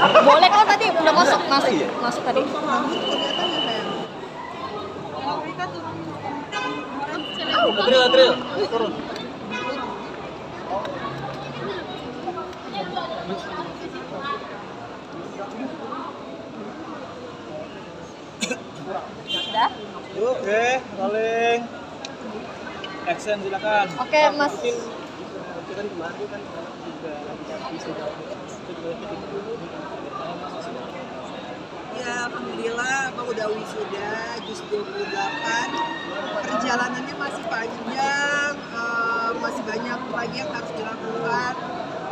Boleh kan tadi udah masuk tadi. Drill, turun. Udah? Oke, rolling. Action silakan. Oke, Mas. Kan kemarin kan juga Ya, alhamdulillah Abang udah wisuda juz 28. Perjalanannya masih panjang, masih banyak lagi yang harus dilakukan.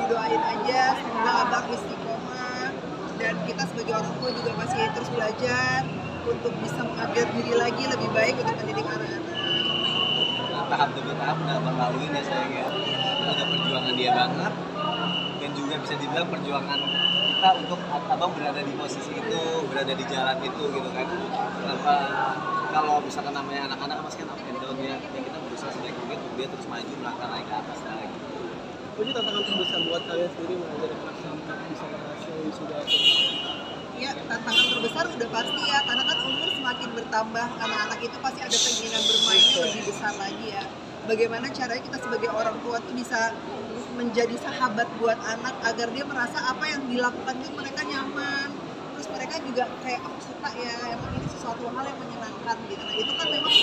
Didoain aja semoga Abang istiqomah, dan kita sebagai orang tua juga masih terus belajar untuk bisa mengupgrade diri lagi lebih baik untuk mendidik anak-anak. Tahap demi tahap udah abang laluin ya sayang ya. Itu ada perjuangan dia banget, dan juga bisa dibilang perjuangan kita untuk abang berada di posisi itu, berada di jalan itu gitu kan. Tanpa, kalau misalkan namanya anak-anak masih kan up and down ya, kita berusaha sebaik mungkin untuk dia terus maju melangkah naik ke atas lagi. Itu tantangan terbesar buat kalian sendiri mengajar anak sampai bisa berhasil wisuda. Ya, tantangan terbesar udah pasti ya, karena kan umur semakin bertambah, anak-anak itu pasti ada keinginan bermainnya lebih besar lagi ya. Bagaimana caranya kita sebagai orang tua tuh bisa menjadi sahabat buat anak agar dia merasa apa yang dilakukan itu mereka nyaman. Terus mereka juga kayak aku suka ya, emang ini sesuatu hal yang menyenangkan gitu. Nah itu kan memang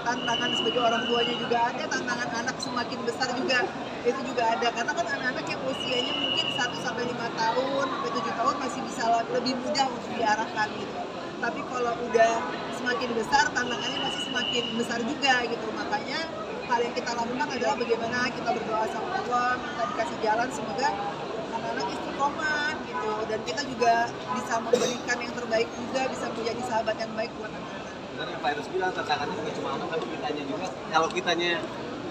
tantangan sebagai orang tuanya juga ada, tantangan anak semakin besar juga itu juga ada. Karena kan anak-anak yang usianya mungkin 1 sampai 5 tahun, sampai 7 tahun masih bisa lebih mudah untuk diarahkan gitu. Tapi kalau udah semakin besar, tantangannya masih semakin besar juga gitu. Makanya hal yang kita lakukan adalah bagaimana kita berdoa sama Allah, minta dikasih jalan, semoga anak-anak istiqomah gitu. Dan kita juga bisa memberikan yang terbaik juga, bisa menjadi sahabat yang baik buat anak-anak. Benar yang Pak Eros bilang, tantangannya bukan cuma anak, tapi kitanya juga. Kalau kitanya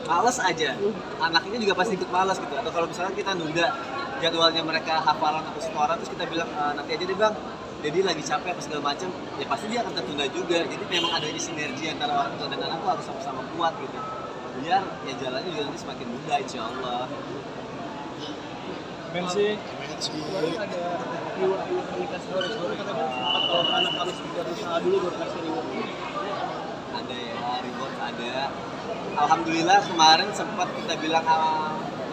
malas aja, anaknya juga pasti ikut malas gitu. Atau kalau misalnya kita nunda jadwalnya mereka hafalan atau setoran, terus kita bilang nanti aja deh bang, jadi lagi capek apa segala macam, ya pasti dia akan tertunda juga. Jadi memang adanya sinergi antara orang tua dan anak tuh harus sama-sama kuat gitu, biar ya jalannya juga nanti semakin mudah insya Allah. Mensi, kemarin ada reward dikasih sore katanya sempat kalau anak harus berusaha dulu baru kasih reward. Ada ya, reward ada. Alhamdulillah kemarin sempat kita bilang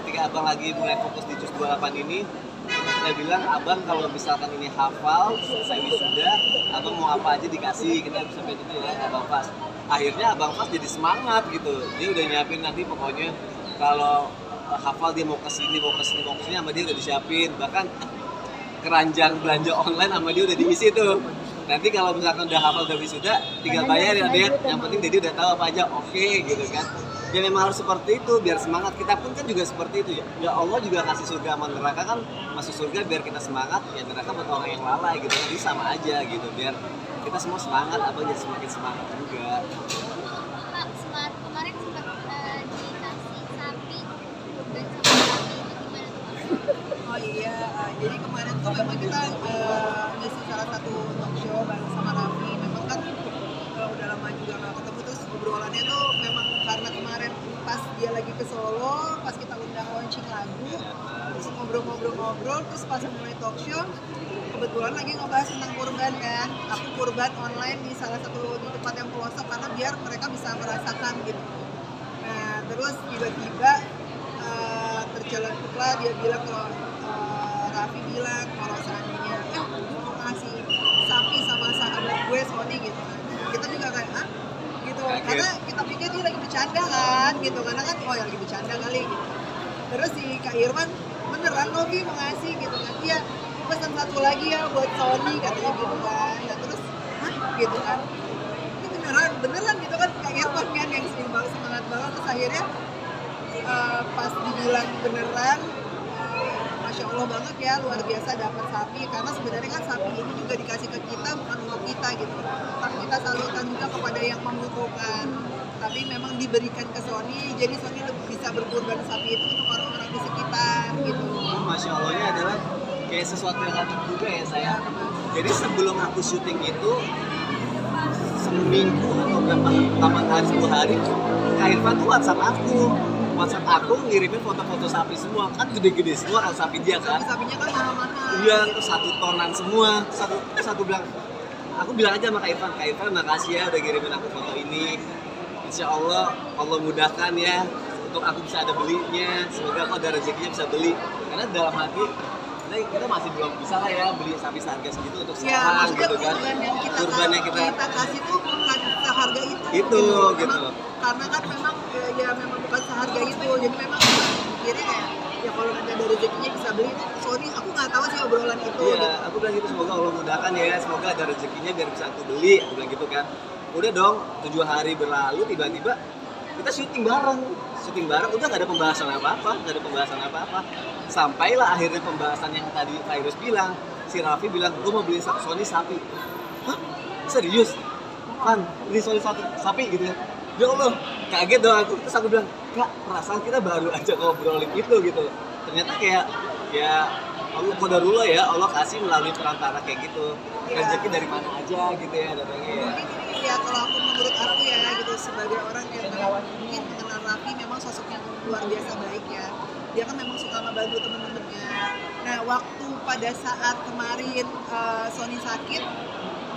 ketika abang lagi mulai fokus di juz 28 ini, saya bilang abang kalau misalkan ini hafal selesai wisuda, abang mau apa aja dikasih, kita sampai itu ya abang Fas. Akhirnya abang Fas jadi semangat gitu, dia udah nyiapin nanti pokoknya kalau hafal dia mau kesini sama dia udah disiapin, bahkan keranjang belanja online sama dia udah diisi tuh. Nanti kalau misalkan udah hafal udah wisuda, tinggal bayar ya Dad, yang penting Dedi udah tahu apa aja, oke gitu kan. Ya memang harus seperti itu, biar semangat. Kita pun kan juga seperti itu ya. Ya Allah juga kasih surga sama neraka kan, masuk surga biar kita semangat, ya neraka buat orang yang lalai gitu. Jadi sama aja gitu, biar kita semua semangat, abang jadi semakin semangat juga. Pak, kemarin sempat dikasih sapi dan sama sapi itu gimana tuh? Oh iya, jadi kemarin tuh memang kita ngisi salah satu talk show bareng sama Raffi. Memang kan udah lama juga nggak ketemu, terus obrolannya tuh memang karena kemarin pas dia lagi ke Solo, pas kita undang launching lagu, terus ngobrol-ngobrol, terus pas mulai talk show, kebetulan lagi ngebahas tentang kurban kan. Aku kurban online di salah satu di tempat yang pelosok karena biar mereka bisa merasakan gitu. Nah terus tiba-tiba tercelentuklah dia bilang kalau Raffi bilang kalau seandainya gue mau ngasih sapi sama sahabat gue Sony gitu. Kita juga kayak gitu, karena kita pikir dia lagi bercanda kan gitu, karena kan oh ya lagi bercanda kali gitu. Terus si Kak Irwan beneran loh Bi mau ngasih gitu kan, iya pesan satu lagi ya buat Sony katanya gitu kan. Nah terus gitu kan, ini beneran gitu kan Kak Irwan kan yang semangat banget. Terus akhirnya pas dibilang beneran, Masya Allah banget ya, luar biasa dapat sapi. Karena sebenarnya kan sapi ini juga dikasih ke kita bukan untuk kita gitu, tapi kita salurkan juga kepada yang membutuhkan. Tapi memang diberikan ke Sony, jadi Sony lebih bisa berkorban sapi itu untuk orang-orang di sekitar gitu. Masya Allahnya adalah kayak sesuatu yang aneh juga ya saya. Jadi sebelum aku syuting itu seminggu atau berapa 8 hari 10 hari, Kak Irfan tuh WhatsApp aku, WhatsApp aku ngirimin foto-foto sapi semua, kan gede-gede semua kalau sapi dia kan. Sapinya kan mahal-mahal. Iya, terus 1 tonan semua. Satu bilang, aku bilang aja sama Kak Irfan makasih ya udah ngirimin aku foto ini. Insya Allah mudahkan ya untuk aku bisa ada belinya. Semoga aku ada rezekinya bisa beli. Karena dalam hati kita masih belum bisa lah ya beli sapi seharga segitu untuk Ya, sekarang gitu kan. kurban yang kita kasih tuh bukan seharga itu. Itu Memang, gitu. karena kan memang ya memang bukan seharga itu. Jadi memang kita pikirnya kayak ya kalau nanti ada rezekinya bisa beli. Sorry, aku nggak tahu sih obrolan itu. Iya, aku bilang gitu semoga Allah mudahkan ya, semoga ada rezekinya biar bisa aku beli. Aku bilang gitu kan. Udah dong, 7 hari berlalu tiba-tiba kita syuting bareng, udah nggak ada pembahasan apa-apa, sampailah akhirnya pembahasan yang tadi Virus bilang, si Raffi bilang, gue mau beli Sony sapi. Hah? Serius? Pan, beli Sony sapi gitu ya? Ya Allah, kaget dong aku, terus aku bilang, Kak, perasaan kita baru aja ngobrolin itu gitu. Ternyata kayak Allah qadarullah ya, Allah kasih melalui perantara kayak gitu. Rezeki dari mana aja gitu ya datangnya ya. Mungkin ini ya kalau aku menurut aku ya gitu sebagai orang yang mungkin mengenal Raffi memang sosok yang luar biasa baik ya. Dia kan memang suka membantu teman-temannya. Nah waktu pada saat kemarin Sony sakit,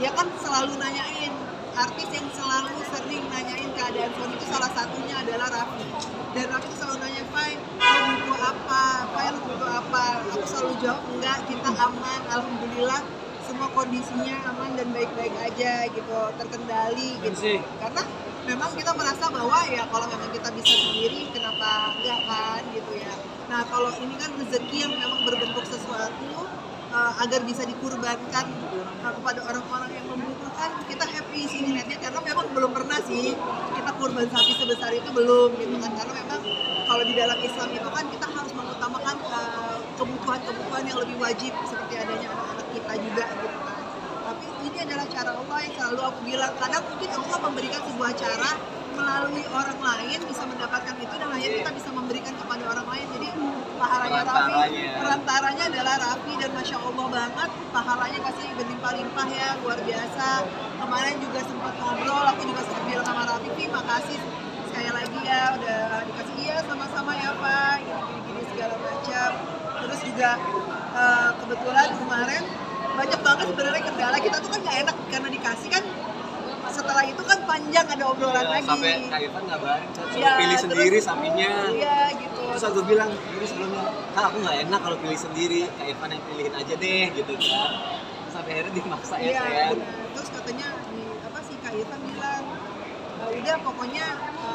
dia kan selalu nanyain. Artis yang selalu sering nanyain keadaan Sony itu salah satunya adalah Raffi. Dan Raffi itu selalu nanya, Fai, lo butuh apa? Fai, lo butuh apa? Aku selalu jawab, enggak, kita aman, alhamdulillah. Semua kondisinya aman dan baik-baik aja gitu, terkendali gitu. Karena memang kita merasa bahwa ya kalau memang kita bisa sendiri, kenapa enggak kan gitu ya. Nah kalau ini kan rezeki yang memang berbentuk sesuatu agar bisa dikurbankan kepada orang-orang yang membutuhkan, kita happy sih ngeliatnya karena memang belum pernah sih kita kurban sapi sebesar itu belum gitu kan, karena memang kalau di dalam Islam itu kan kita harus mengutamakan kebutuhan-kebutuhan yang lebih wajib seperti adanya anak-anak kita juga gitu kan. Tapi ini adalah cara Allah yang selalu aku bilang, kadang mungkin Allah memberikan sebuah cara melalui orang lain bisa mendapatkan itu dan akhirnya kita bisa memberikan kepada orang lain. Jadi pahalanya Raffi, perantaranya adalah Raffi dan Masya Allah banget pahalanya kasih berlimpah-limpah ya, luar biasa. Kemarin juga sempat ngobrol, aku juga sempat bilang sama Raffi, makasih sekali lagi ya udah dikasih iya sama-sama ya Pak, gini-gini segala macam. Terus juga kebetulan kemarin banyak banget sebenarnya kendala, kita tuh kan nggak enak karena dikasih kan setelah itu kan panjang ada obrolan lagi. Sampai Kak Irfan ngabarin, suruh Ya, pilih terus, sendiri sapinya. Iya gitu. Terus aku bilang, ini sebelumnya, Kak aku nggak enak kalau pilih sendiri, Kak Irfan yang pilihin aja deh gitu kan. Sampai akhirnya dimaksa ya Iya, sayang. benar. Terus katanya Kak Irfan bilang, udah pokoknya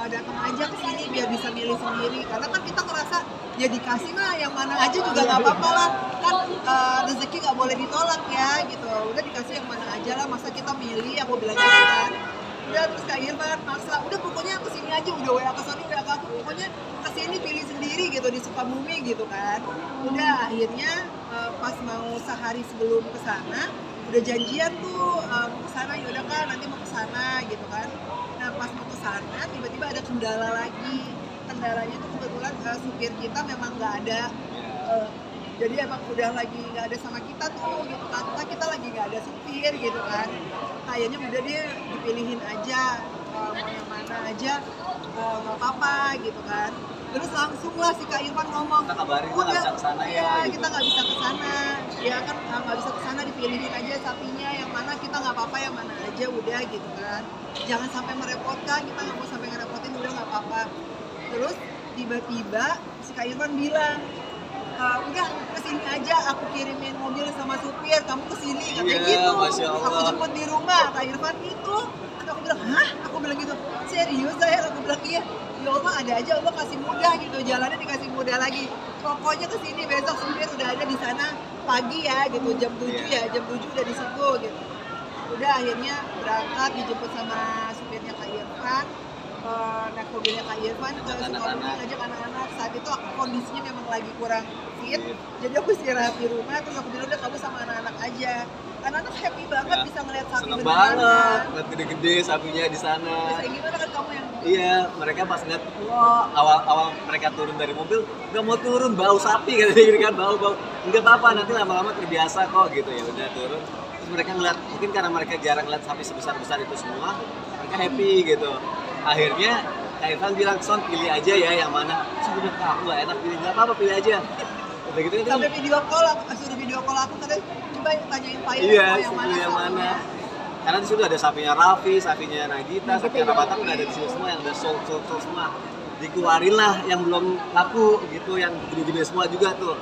datang aja ke sini biar bisa milih sendiri. Karena kan kita ngerasa ya dikasih mah yang mana aja juga nggak apa-apa lah. Kan rezeki nggak boleh ditolak ya gitu. Udah dikasih yang mana aja lah. Masa kita milih? Aku bilang gitu kan. Udah terus Kak Irfan maksa. Udah pokoknya kesini aja. Udah WA ke Sony, WA ke aku. Pokoknya kesini pilih sendiri gitu di Sukabumi gitu kan. Udah akhirnya pas mau sehari sebelum kesana udah janjian tuh mau kesana, yaudah kan nanti mau kesana gitu kan. Nah pas mau kesana tiba-tiba ada kendala lagi. Kendalanya tuh kebetulan supir kita memang nggak ada. Jadi emang udah lagi nggak ada sama kita tuh gitu kan. Kita lagi nggak ada supir gitu kan. Kayaknya udah dia dipilihin aja mau yang mana aja nggak apa-apa gitu kan. Terus langsung lah si Kak Irfan ngomong, Kita kabarin kita nggak bisa kesana ya. Iya, Gitu. kita nggak bisa kesana. Ya kan nggak bisa kesana, dipilihin aja sapinya yang mana, kita nggak apa-apa yang mana aja udah gitu kan. Jangan sampai merepotkan, kita nggak mau sampai ngerepotin, udah nggak apa-apa. Terus tiba-tiba si Kak Irfan bilang, udah kesini aja, aku kirimin mobil sama supir, kamu kesini katanya Iya, gitu. Masya Allah. Aku jemput di rumah, Kak Irfan itu. Aku bilang, hah? Aku bilang gitu, serius saya? Aku bilang iya. Ya Allah ada aja Allah kasih mudah gitu, jalannya dikasih mudah lagi. Pokoknya kesini besok supir udah ada di sana pagi ya gitu, jam 7 ya, jam 7 udah di situ gitu. Udah akhirnya berangkat dijemput sama supirnya Kak Irfan, naik mobilnya Kak Irfan ke Sukabumi ngajak anak-anak. Saat itu aku kondisinya memang lagi kurang fit, jadi aku istirahat di rumah. Terus aku bilang udah kamu sama anak-anak aja. Anak-anak happy banget bisa ngeliat sapi Seneng beneran banget, kan. ngeliat gede-gede sapinya di sana. Bisa gimana kan kamu yang Iya, mereka pas ngeliat, wah awal mereka turun dari mobil, nggak mau turun, bau sapi katanya gitu kan, bau. Nggak apa-apa, nanti lama-lama terbiasa kok gitu ya, udah turun. Terus mereka ngeliat, mungkin karena mereka jarang ngeliat sapi sebesar-besar itu semua, mereka happy gitu. Akhirnya Kak Irfan bilang, Son pilih aja ya yang mana. Sudah aku gak enak pilih, nggak apa-apa pilih aja. Udah gitu kan. Sampai video call aku, suruh video call aku katanya coba tanyain Pak Irfan Iya, yang mana yang mana. sapinya. Karena di situ ada sapinya Raffi, sapinya Nagita, sapinya Rabatang udah ada di sini semua yang udah sold semua. Dikeluarin lah yang belum laku gitu, yang gede-gede semua juga tuh.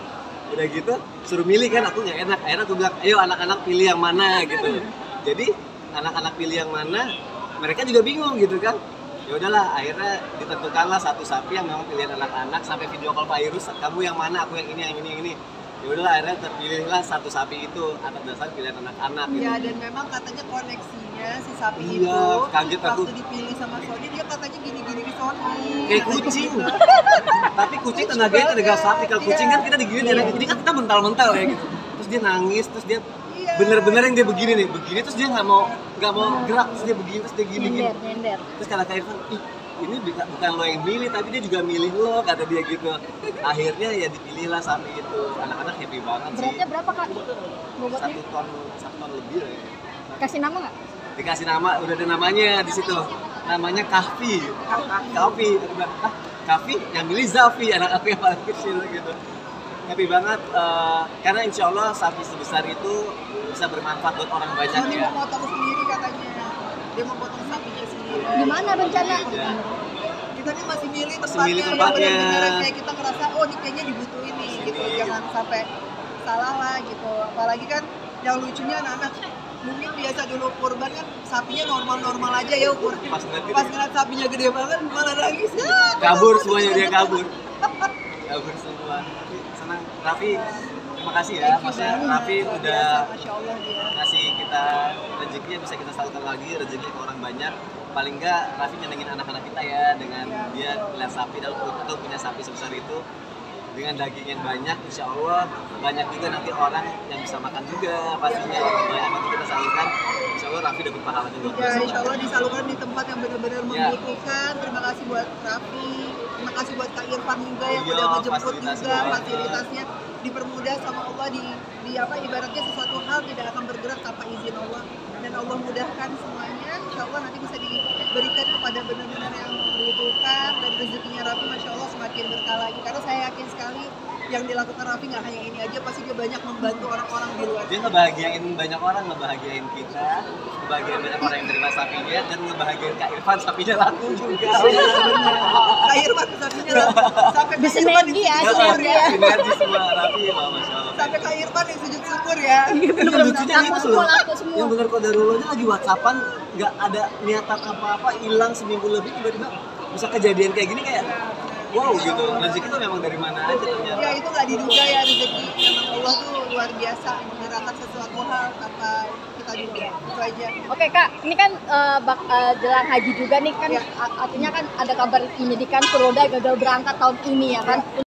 Udah gitu suruh milih kan, aku nggak enak. Akhirnya aku bilang, ayo anak-anak pilih yang mana gitu. Jadi anak-anak pilih yang mana, mereka juga bingung gitu kan. Ya udahlah, akhirnya ditentukanlah satu sapi yang memang pilihan anak-anak, sampai video call Pak Irus, kamu yang mana, aku yang ini, yang ini, yang ini. Ya udahlah, akhirnya terpilihlah satu sapi itu atas dasar pilihan anak-anak gitu. Iya, dan memang katanya koneksinya si sapi Iya, itu kaget aku. waktu dipilih sama Sony dia katanya gini-gini di Sony. Kayak kucing. Tapi kucing tenaganya tenaga sapi. Kalau kucing kan kita digini, jadi kan kita mental-mental ya gitu. Terus dia nangis, terus dia bener-bener yang dia begini nih, begini terus dia nggak mau gerak, terus dia begini, terus dia gini. Nyender. Terus kata Kak Irfan, ih ini bukan lo yang milih, tapi dia juga milih lo, kata dia gitu. Akhirnya ya dipilih lah sapi itu. Anak-anak happy banget sih. Beratnya berapa Kak? Bobotnya? 1 ton lebih lah ya. Kasih nama nggak? Dikasih nama, udah ada namanya di situ. Namanya Kahfi. Kahfi. Ah, Kahfi yang milih Zafi, anak aku yang paling kecil gitu. Happy banget karena insya Allah sapi sebesar itu bisa bermanfaat buat orang banyak Sony ya. mau potong sendiri katanya. Dia mau potong sapinya sendiri. Di mana rencana? Iya. Kita nih masih milih Masih tempatnya, milih yang tempatnya. benar-benar kayak kita ngerasa oh ini kayaknya dibutuhin nih gitu. Sini. Jangan sampai salah lah gitu. Apalagi kan yang lucunya anak-anak mungkin biasa dulu kurban kan sapinya normal-normal aja ya ukur. Pas ngeliat sapinya gede banget malah nangis. Kabur semuanya, dia kabur. Kabur semua. Senang. Raffi, terima kasih ya. Maksudnya Raffi udah Masya Allah dia. ngasih kita rezekinya, bisa kita salurkan lagi rezeki ke orang banyak. Paling enggak Raffi nyenengin anak-anak kita ya dengan dia lihat sapi dan untuk punya sapi sebesar itu dengan daging yang banyak, insya Allah banyak juga nanti orang yang bisa makan juga pastinya orang banyak nanti kita salurkan, insya Allah Raffi dapat pahala juga. Ya, insya Allah disalurkan di tempat yang benar-benar Ya. membutuhkan. Terima kasih buat Raffi, terima kasih buat Kak Irfan juga yang Iya, udah ngejemput fasilitas juga, semuanya. fasilitasnya dipermudah sama Allah di apa ibaratnya sesuatu hal tidak akan bergerak tanpa izin Allah dan Allah mudahkan semuanya. Insya Allah nanti bisa diberikan kepada benar-benar yang membutuhkan dan rezekinya Raffi Masya Allah semakin berkah lagi karena saya yakin sekali yang dilakukan Raffi nggak hanya ini aja, pasti dia banyak membantu orang-orang di luar. Dia ngebahagiain banyak orang, ngebahagiain kita, ngebahagiain banyak orang yang terima sapinya, dan ngebahagiain Kak Irfan sapinya laku juga. Kak Irfan sapinya sampai Kak Irfan Bersinergi ya, sinergi ya. Sinergi semua Raffi, Masya Allah. sampai Kak Irfan yang sujud syukur ya. Yang lucunya Laku itu semua, loh, laku semua. yang bener kodarullahnya lagi WhatsAppan, nggak ada niatan apa-apa, hilang seminggu lebih tiba-tiba bisa kejadian kayak gini kayak wow gitu. Rezeki itu memang dari mana aja ternyata. Ya itu nggak diduga ya rezeki. Memang Allah tuh luar biasa mengerahkan sesuatu hal tanpa kita duga. Itu aja. Oke Kak, ini kan jelang haji juga nih kan, artinya kan ada kabar menyedihkan Furoda gagal berangkat tahun ini ya kan.